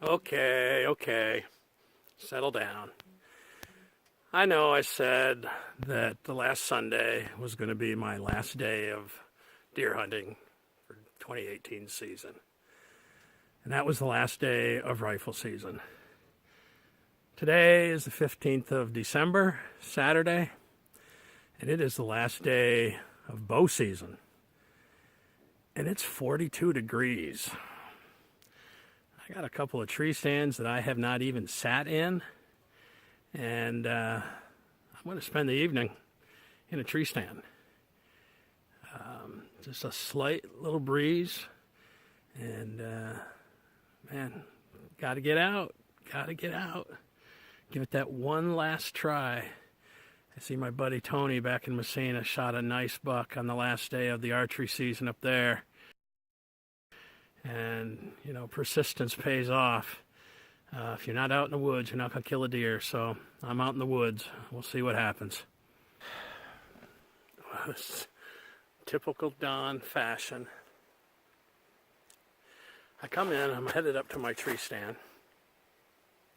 Okay. Settle down. I know I said that the last Sunday was going to be my last day of deer hunting for 2018 season. And that was the last day of rifle season. Today is the 15th of December, Saturday, and it is the last day of bow season. And it's 42 degrees. I got a couple of tree stands that I have not even sat in, and I'm going to spend the evening in a tree stand. Just a slight little breeze, and man, got to get out. Give it that one last try. I see my buddy Tony back in Messina shot a nice buck on the last day of the archery season up there. And, you know, persistence pays off. If you're not out in the woods, you're not going to kill a deer. So I'm out in the woods. We'll see what happens. Typical Don fashion. I come in, I'm headed up to my tree stand.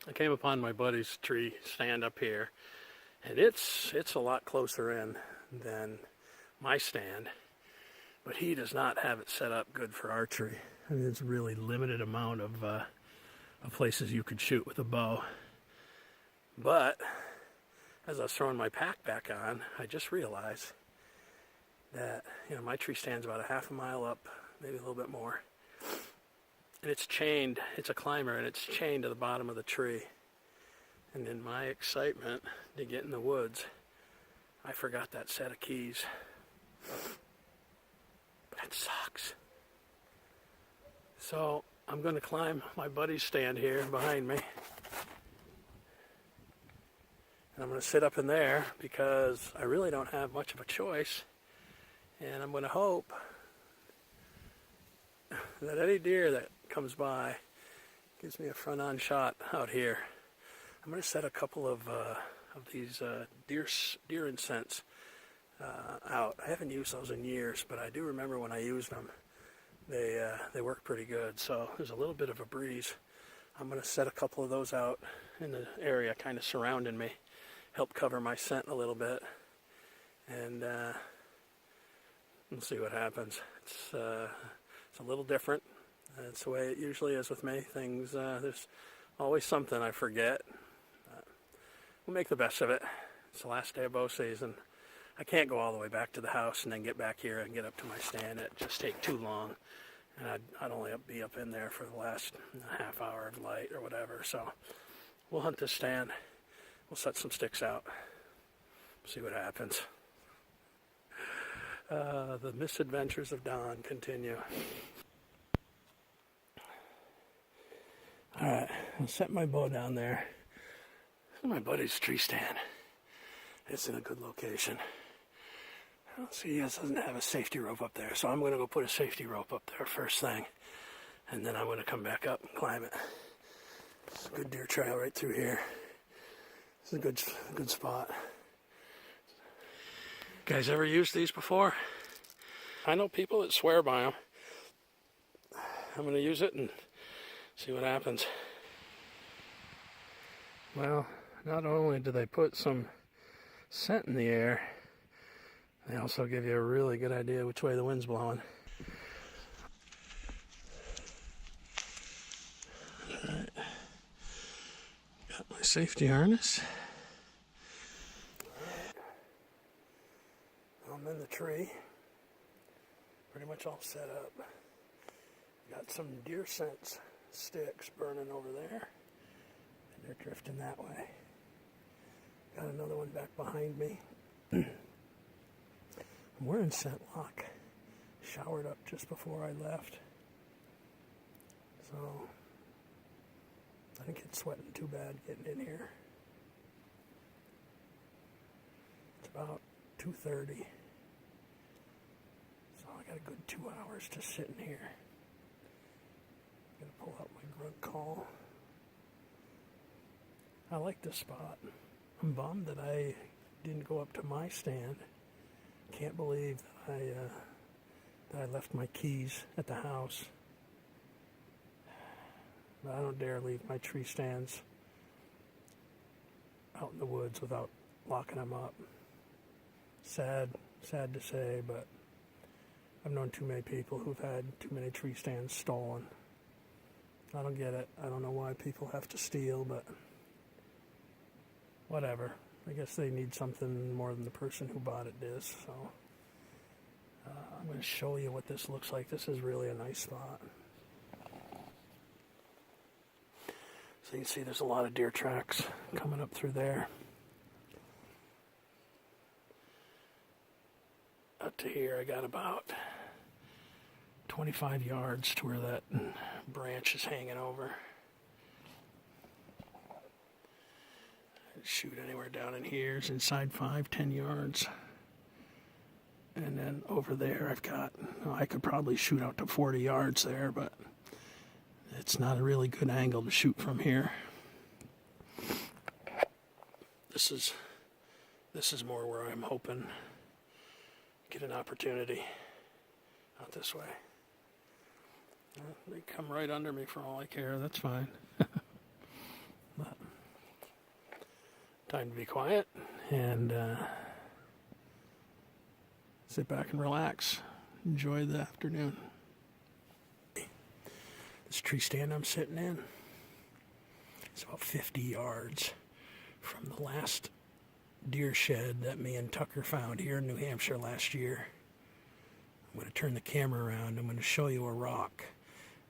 I came upon my buddy's tree stand up here. And it's a lot closer in than my stand. But he does not have it set up good for archery. I mean, it's a really limited amount of places you could shoot with a bow. But as I was throwing my pack back on, I just realized that, you know, my tree stand's about a half a mile up, maybe a little bit more. And it's chained, it's a climber, and it's chained to the bottom of the tree. And in my excitement to get in the woods, I forgot that set of keys. That sucks. So I'm going to climb my buddy's stand here behind me. And I'm going to sit up in there because I really don't have much of a choice. And I'm going to hope that any deer that comes by gives me a front-on shot out here. I'm going to set a couple of these deer incense out. I haven't used those in years, but I do remember when I used them. They work pretty good. So there's a little bit of a breeze. I'm going to set a couple of those out in the area kind of surrounding me, help cover my scent a little bit, and we'll see what happens. It's a little different. That's the way it usually is with me. Things there's always something I forget. We'll make the best of it. It's the last day of bow season. I can't go all the way back to the house and then get back here and get up to my stand. It'd just take too long. And I'd only be up in there for the last half hour of light or whatever. So we'll hunt this stand. We'll set some sticks out. See what happens. The misadventures of Don continue. Alright, I'll set my bow down there. This is my buddy's tree stand. It's in a good location. See, he doesn't have a safety rope up there, so I'm going to go put a safety rope up there first thing, and then I'm going to come back up and climb it. It's a good deer trail right through here. It's a good spot. Guys ever used these before? I know people that swear by them. I'm going to use it and see what happens. Well, not only do they put some scent in the air, they also give you a really good idea which way the wind's blowing. Alright. Got my safety harness. I'm in the tree. Pretty much all set up. Got some deer scent sticks burning over there. And they're drifting that way. Got another one back behind me. I'm wearing scent lock. Showered up just before I left. So I think it's sweating too bad getting in here. It's about 2:30. So I got a good 2 hours to sit in here. I'm gonna pull out my grunt call. I like this spot. I'm bummed that I didn't go up to my stand. Can't believe that I left my keys at the house. But I don't dare leave my tree stands out in the woods without locking them up. Sad to say, but I've known too many people who've had too many tree stands stolen. I don't get it. I don't know why people have to steal, but whatever. I guess they need something more than the person who bought it does. So I'm going to show you what this looks like. This is really a nice spot. So you can see there's a lot of deer tracks coming up through there. Up to here, I got about 25 yards to where that branch is hanging over. Shoot anywhere down in here is inside 5-10 yards. And then over there I've got, I could probably shoot out to 40 yards there, but it's not a really good angle to shoot from here. This is more where I'm hoping to get an opportunity out this way. They come right under me for all I care, that's fine. But time to be quiet and sit back and relax. Enjoy the afternoon. This tree stand I'm sitting in, it's about 50 yards from the last deer shed that me and Tucker found here in New Hampshire last year. I'm going to turn the camera around. I'm going to show you a rock.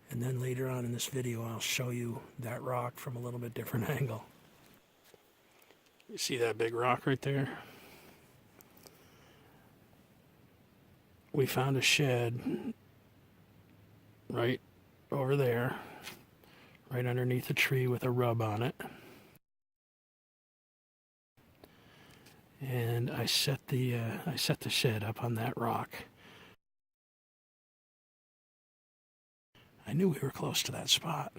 And then later on in this video, I'll show you that rock from a little bit different angle. You see that big rock right there? We found a shed right over there, right underneath a tree with a rub on it. And I set the shed up on that rock. I knew we were close to that spot.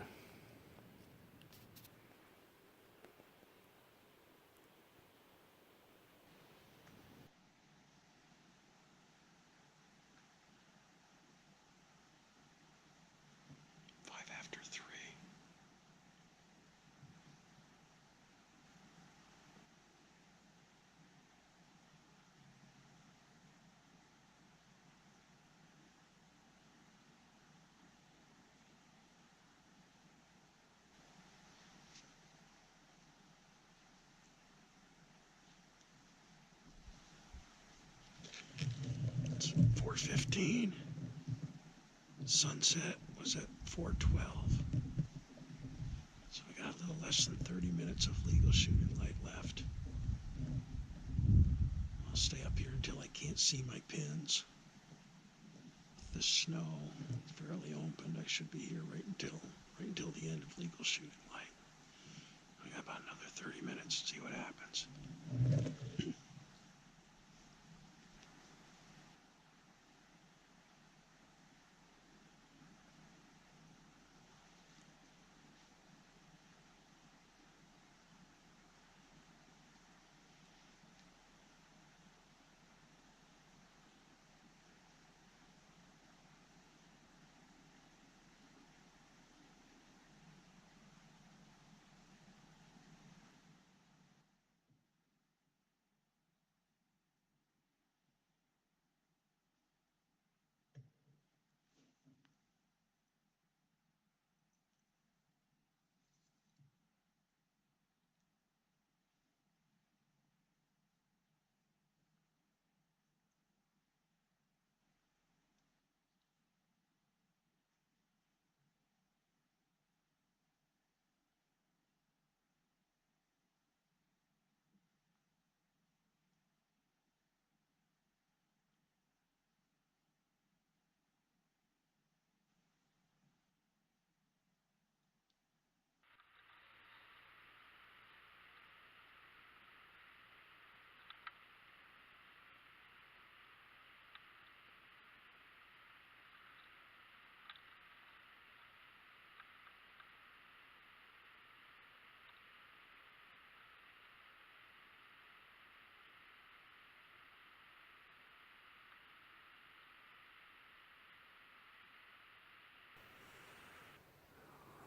It's 4:15. Sunset was at 4:12. So we got a little less than 30 minutes of legal shooting light left. I'll stay up here until I can't see my pins. The snow is fairly open. I should be here right until the end of legal shooting light. I got about another 30 minutes to see what happens.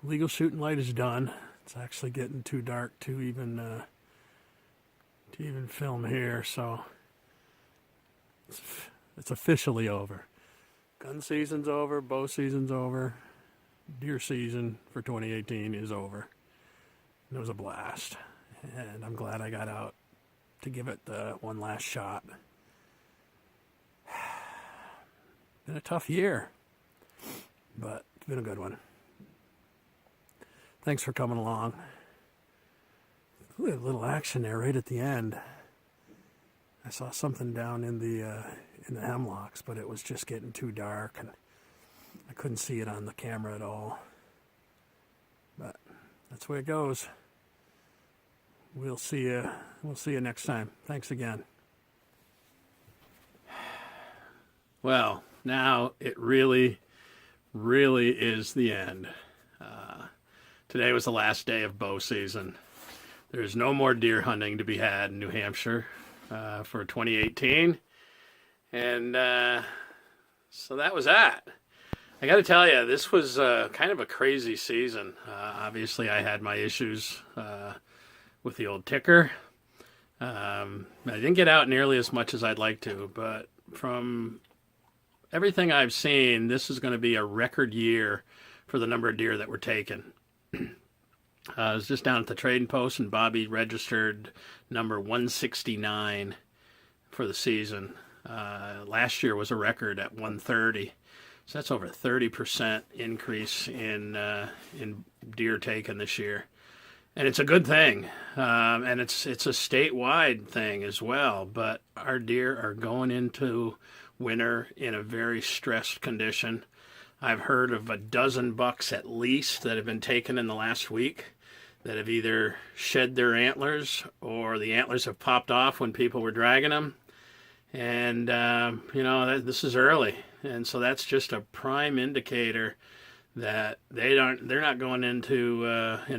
legal shooting light is done. It's actually getting too dark to even film here, so it's officially over. Gun season's over, bow season's over, deer season for 2018 is over. It was a blast, and I'm glad I got out to give it the one last shot. Been a tough year, but it's been a good one. Thanks for coming along. Ooh, a little action there right at the end. I saw something down in the hemlocks, but it was just getting too dark, and I couldn't see it on the camera at all. But that's the way it goes. We'll see you next time. Thanks again. Well, now it really, really is the end. Today was the last day of bow season. There's no more deer hunting to be had in New Hampshire for 2018. And so that was that. I got to tell you, this was kind of a crazy season. Obviously, I had my issues with the old ticker. I didn't get out nearly as much as I'd like to, but from everything I've seen, this is going to be a record year for the number of deer that were taken. I was just down at the trading post, and Bobby registered number 169 for the season. Last year was a record at 130, so that's over a 30% increase in deer taken this year, and it's a good thing. And it's a statewide thing as well. But our deer are going into winter in a very stressed condition. I've heard of a dozen bucks at least that have been taken in the last week that have either shed their antlers or the antlers have popped off when people were dragging them. And, this is early. And so that's just a prime indicator that they're not going into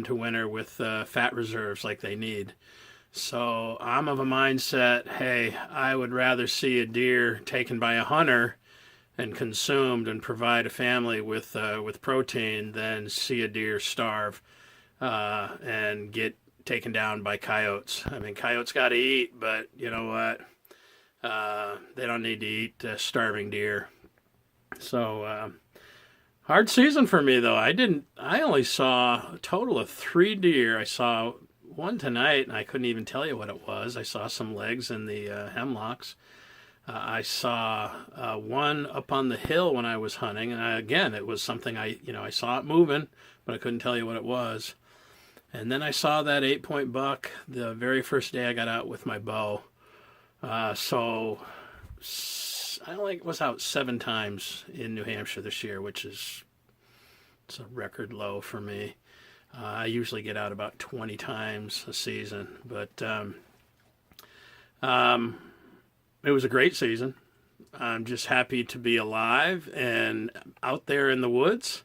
winter with fat reserves like they need. So I'm of a mindset, hey, I would rather see a deer taken by a hunter and consumed and provide a family with protein than see a deer starve and get taken down by coyotes. I mean, coyotes got to eat, but you know what? They don't need to eat starving deer. So hard season for me, though. I only saw a total of 3 deer. I saw one tonight, and I couldn't even tell you what it was. I saw some legs in the hemlocks. I saw one up on the hill when I was hunting, and again, it was something I saw it moving, but I couldn't tell you what it was. And then I saw that 8-point buck the very first day I got out with my bow. So I was out 7 times in New Hampshire this year, which is a record low for me. I usually get out about 20 times a season, but it was a great season. I'm just happy to be alive and out there in the woods,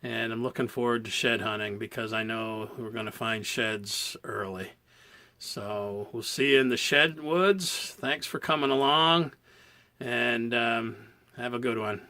and I'm looking forward to shed hunting because I know we're going to find sheds early. So we'll see you in the shed woods. Thanks for coming along, and have a good one.